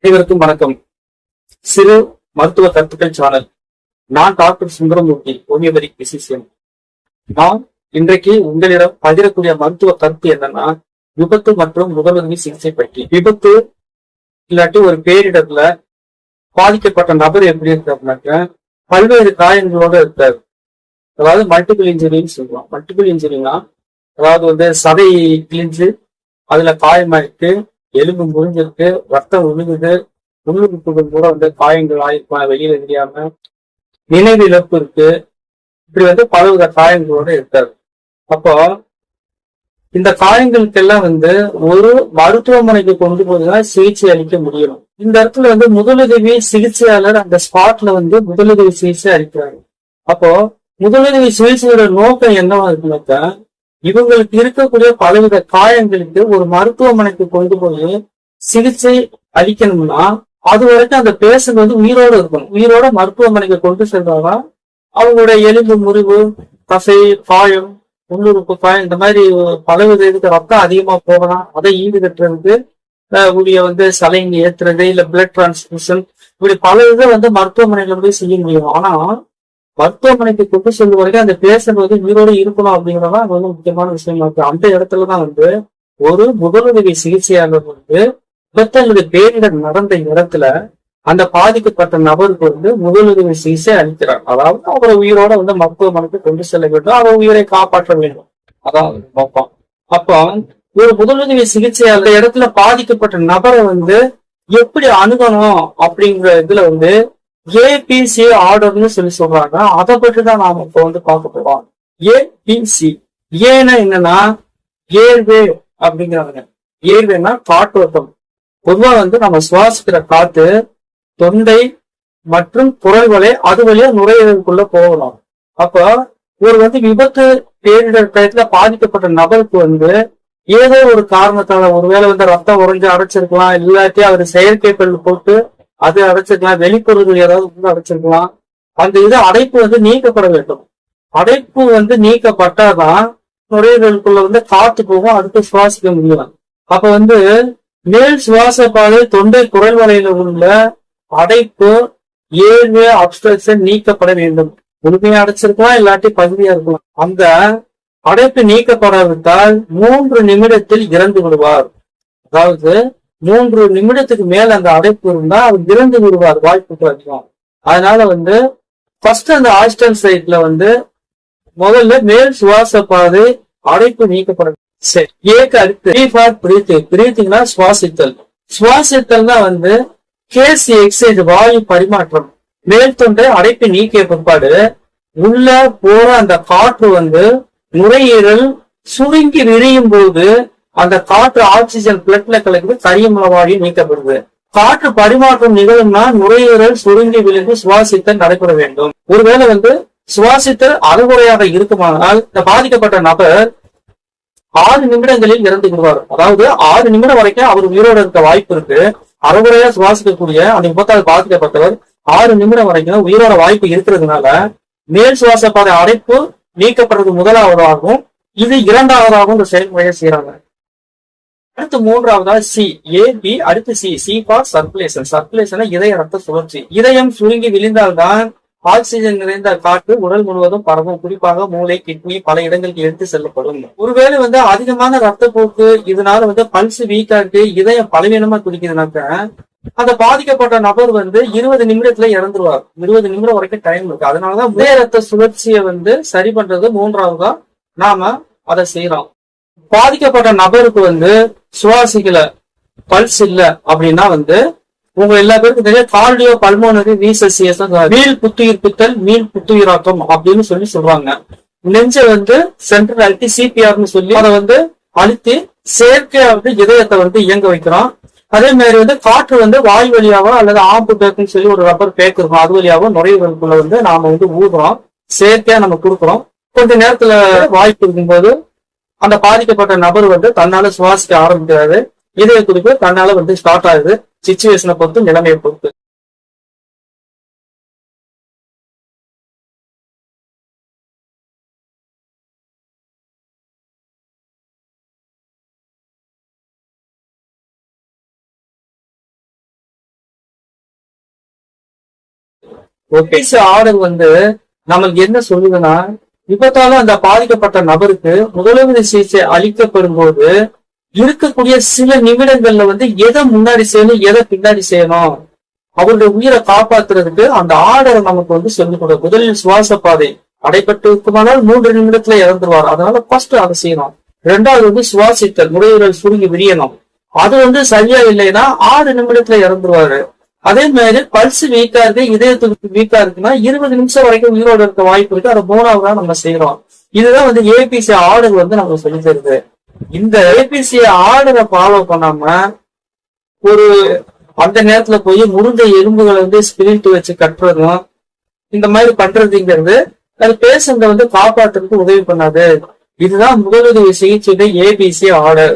அனைவருக்கும் வணக்கம். சிறு மருத்துவ கருத்துக்கள் சேனல். நான் டாக்டர் சுந்தரமூர்த்தி, ஹோமியோபதிக் பிசிசியன். நான் இன்றைக்கு உங்களிடம் பகிரக்கூடிய மருத்துவ கருத்து என்னன்னா, விபத்து மற்றும் முதலுதவி சிகிச்சை பற்றி. விபத்து இல்லாட்டி ஒரு பேரிடர்ல பாதிக்கப்பட்ட நபர் எப்படி இருக்காருனாக்க, பல்வேறு காயங்களோட இருக்காரு. அதாவது மல்டிபிள் இன்ஜுரின்னு சொல்லுவோம். மல்டிபிள் இன்ஜுரினா அதாவது சதை கிழிஞ்சு அதுல காயமாயிட்டு, எலும்பு முறிஞ்சிருக்கு, ரத்தம் விழுகுது, உள்ளுறுப்புகள் கூட காயங்கள் ஆயிருப்பாங்க, வெளியில தெரியாம, நினைவு இழப்பு இருக்கு. இப்படி பலவித காயங்களோட இருக்காரு. அப்போ இந்த காயங்களுக்கெல்லாம் ஒரு மருத்துவமனைக்கு கொண்டு போதுதான் சிகிச்சை அளிக்க முடியும். இந்த இடத்துல முதலுதவி சிகிச்சையாளர் அந்த ஸ்பாட்ல முதலுதவி சிகிச்சை அளிக்கிறாங்க. அப்போ முதலுதவி சிகிச்சையோட நோக்கம் என்னவா இருக்குனாக்கா, இவங்களுக்கு இருக்கக்கூடிய பலவித காயங்களுக்கு ஒரு மருத்துவமனைக்கு கொண்டு போய் சிகிச்சை அளிக்கணும்னா அது வரைக்கும் அந்த பேஷண்ட் உயிரோட இருக்கணும். உயிரோட மருத்துவமனைக்கு கொண்டு செல்றாதான் அவங்களுடைய எலும்பு முறிவு, தசை காயம், உள்ளுறுப்பு காயம், இந்த மாதிரி பலவித இதுக்கு ரத்தம் அதிகமா போகலாம். அதை ஈடுகட்டுறதுக்கு உரிய சலைங்க ஏத்துறது, இல்ல பிளட் டிரான்ஸ்ஃபியூஷன், இப்படி பல இதை மருத்துவமனையில போய் செய்ய முடியும். ஆனா மருத்துவமனைக்கு கொண்டு செல்லும் வரைக்கும் அந்த பேஷண்ட் உயிரோடு இருக்கணும் அப்படிங்கிறதா அது முக்கியமான விஷயமா இருக்கு. அந்த இடத்துலதான் ஒரு முதலுதவி சிகிச்சையாளர் விபத்து அல்லது பேரிடர் நடந்த இடத்துல அந்த பாதிக்கப்பட்ட நபருக்கு முதலுதவி சிகிச்சை அளிக்கிறார். அதாவது அவரை உயிரோட மருத்துவமனைக்கு கொண்டு செல்ல வேண்டும், அவர் உயிரை காப்பாற்ற வேண்டும். அதாவது நோக்கம். அப்போ ஒரு முதலுதவி சிகிச்சையாளர் இடத்துல பாதிக்கப்பட்ட நபரை எப்படி அணுகணும் அப்படிங்கிற இதுல ஏபிசி ஆர்டர்னு சொல்றாங்க. அதை பற்றி தான் நாம இப்ப பார்க்க போறோம். ஏபிசி ஏன்னா என்னன்னா ஏர்வே அப்படிங்கிறாங்க. ஏர்வேனா காற்றோட்டம். பொதுவா நம்ம சுவாசிக்கிற காத்து தொண்டை மற்றும் குரல் வலை அது வழியா நுரையீரலுக்குள்ள போகலாம். அப்ப ஒரு விபத்து பேரிடர் டயத்துல பாதிக்கப்பட்ட நபருக்கு ஏதோ ஒரு காரணத்தால ஒருவேளை ரத்தம் உறைஞ்சு அடைச்சிருக்கலாம், இல்லாட்டி அவர் செயற்கை பல் போட்டு அது அடைச்சிருக்கலாம், வெளிப்பொருள்கள் ஏதாவது அடைச்சிருக்கலாம். அந்த இது அடைப்பு நீக்கப்பட வேண்டும். அடைப்பு நீக்கப்பட்டாதான் நுரையீரலுக்குள்ள காத்து போகும், அடுத்து சுவாசிக்க முடியும். அப்ப மேல் சுவாச பாதை தொண்டை குரல் வலையில உள்ள அடைப்பு ஏர்வே அப்ஸ்ட்ரக்ஷன் நீக்கப்பட வேண்டும். முழுமையா அடைச்சிருக்கலாம், இல்லாட்டி பகுதியா இருக்கலாம். அந்த அடைப்பு நீக்கப்படாவிட்டால் 3 நிமிடத்தில் இறந்து விடுவார். அதாவது 3 நிமிடத்துக்கு மேல அந்த அடைப்பு இருந்தா அவர் இறந்து விடுவார், வாய்ப்புகள் அதிகம். அதனால ஃபர்ஸ்ட் அந்த ஹாஸ்டல் சைட்ல முதல்ல மேல் சுவாச பாதை அடைப்பு நீக்கப்படும். சரி, ஏக்கு அடுத்து பிரீத்திங்னா சுவாசித்தல். சுவாசித்தல்னா கேஸ் எக்ஸைஸ் வாயு பரிமாற்றம். மேல் தொண்டை அடைப்பு நீக்கிய பிற்பாடு உள்ள போற அந்த காற்று நுரையீரல் சுருங்கி விரியும் போது அந்த காற்று ஆக்சிஜன் பிளட்ல கலக்குது, கரியமில வாயு நீக்கப்படுது. காற்று பரிமாற்றம் நிகழும்னா நுரையீரல் சுருங்கி விழுந்து சுவாசித்தல் நடைபெற வேண்டும். ஒருவேளை சுவாசித்தல் அறுகுறையாக இருக்குமானால் இந்த பாதிக்கப்பட்ட நபர் 6 நிமிடங்களில் இறந்து விடுவார். அதாவது 6 நிமிடம் வரைக்கும் அவர் உயிரோடு இருக்க வாய்ப்பு இருக்கு. அறுகுறையா சுவாசிக்கக்கூடிய அந்த விபத்தால் பாதிக்கப்பட்டவர் 6 நிமிடம் வரைக்கும் உயிரோட வாய்ப்பு இருக்கிறதுனால மேல் சுவாச பாதை அடைப்பு நீக்கப்படுறது முதலாவதாகவும் இது இரண்டாவதாகவும் இந்த செயல்முறையை செய்யறாங்க. அடுத்து மூன்றாவதா சி, ஏ பி, அடுத்து C. C for circulation. Circulation இதய ரத்த சுழற்சி. இதயம் சுருங்கி விழுந்தால்தான் ஆக்சிஜன் நிறைந்த காற்று உடல் முழுவதும் பரவும். குறிப்பாக மூளை, கிட்னி பல இடங்களுக்கு எடுத்து செல்லப்படும். ஒருவேளை அதிகமான ரத்தப்போக்கு இதனால பல்ஸ் வீக்கா இருக்கு, இதயம் பலவீனமா துடிக்குதுனாக்க அந்த பாதிக்கப்பட்ட நபர் 20 நிமிடத்துல இறந்துருவார். 20 நிமிடம் வரைக்கும் டைம் இருக்கு. அதனாலதான் இதய ரத்த சுழற்சியை சரி பண்றது மூன்றாவதா நாம அதை செய்யறோம். பாதிக்கப்பட்ட நபருக்கு சுவாசிக்கல, பல்ஸ் இல்ல அப்படின்னா உங்க எல்லா பேருக்கும் தெரியும் கார்டியோ பல்மோனரி ரீசசியேஷன், மீள் புத்துயிர்ப்பித்தல், மீள் புத்துயிராக்கம் அப்படின்னு சொல்றாங்க. நெஞ்ச சென்ட்ரல் அழுத்தி சிபிஆர்னு சொல்லி அதை அழுத்தி செயற்கையா இதயத்தை இயங்க வைக்கிறோம். அதே மாதிரி காற்று வாய் வழியாவோ அல்லது ஆம்பு பேக்குன்னு சொல்லி ஒரு ரப்பர் பேக் இருக்கும், அது வழியாவோ நுரையீரலுக்குள்ள நாம ஊதுறோம், செயற்கையா நம்ம கொடுக்குறோம். கொஞ்ச நேரத்துல வாய்ப்பு இருக்கும்போது அந்த பாதிக்கப்பட்ட நபர் தன்னால சுவாசிக்க ஆரம்பிக்கிறாரு. இதய துடிப்பு தன்னால ஸ்டார்ட் ஆகுது. சிச்சுவேஷனை பொறுத்து, நிலைமையை பொறுத்து. ஓபிசி ஆர்டர் வந்து நமக்கு என்ன சொல்லுதுன்னா, விபத்தால அந்த பாதிக்கப்பட்ட நபருக்கு முதலுதவி சிகிச்சை அளிக்கப்படும் போது இருக்கக்கூடிய சில நிமிடங்கள்ல வந்து எதை முன்னாடி செய்யணும், எதை பின்னாடி செய்யணும், அவருடைய உயிரை காப்பாத்துறதுக்கு அந்த ஆர்டரை நமக்கு வந்து சொல்லிக் கொடுக்கும். முதலில் சுவாச பாதை அடைபட்டு இருக்குமானால் 3 நிமிடத்துல இறந்துருவார். அதனால ஃபர்ஸ்ட் அதை செய்யணும். 2வது வந்து சுவாசித்தல், நுரையீரல் சுருங்கி விரியணும். அது வந்து சரியா இல்லைன்னா 6 நிமிடத்துல இறந்துருவாரு. அதே மாதிரி பல்ஸ் வீக்கா இருக்கு, இதய துடிப்பு வீக்கா இருக்குன்னா 20 நிமிஷம் வரைக்கும் உயிரோடு இருக்க வாய்ப்பு இருக்கு. அதை 3வதா நம்ம செய்யறோம். இதுதான் வந்து ஏபிசி ஆர்டர் வந்து நம்ம சொல்லி தருது. இந்த ஏபிசி ஆர்டரை ஃபாலோ பண்ணாம ஒரு அந்த நேரத்துல போய் முருங்க எலும்புகளை வந்து ஸ்பிரிட் வச்சு கட்டுறதும் இந்த மாதிரி பண்றதுங்கிறது அது பேஷண்ட வந்து காப்பாற்றுறதுக்கு உதவி பண்ணாது. இதுதான் முதலுதவி சிகிச்சையுடைய ஏபிசி ஆர்டர்.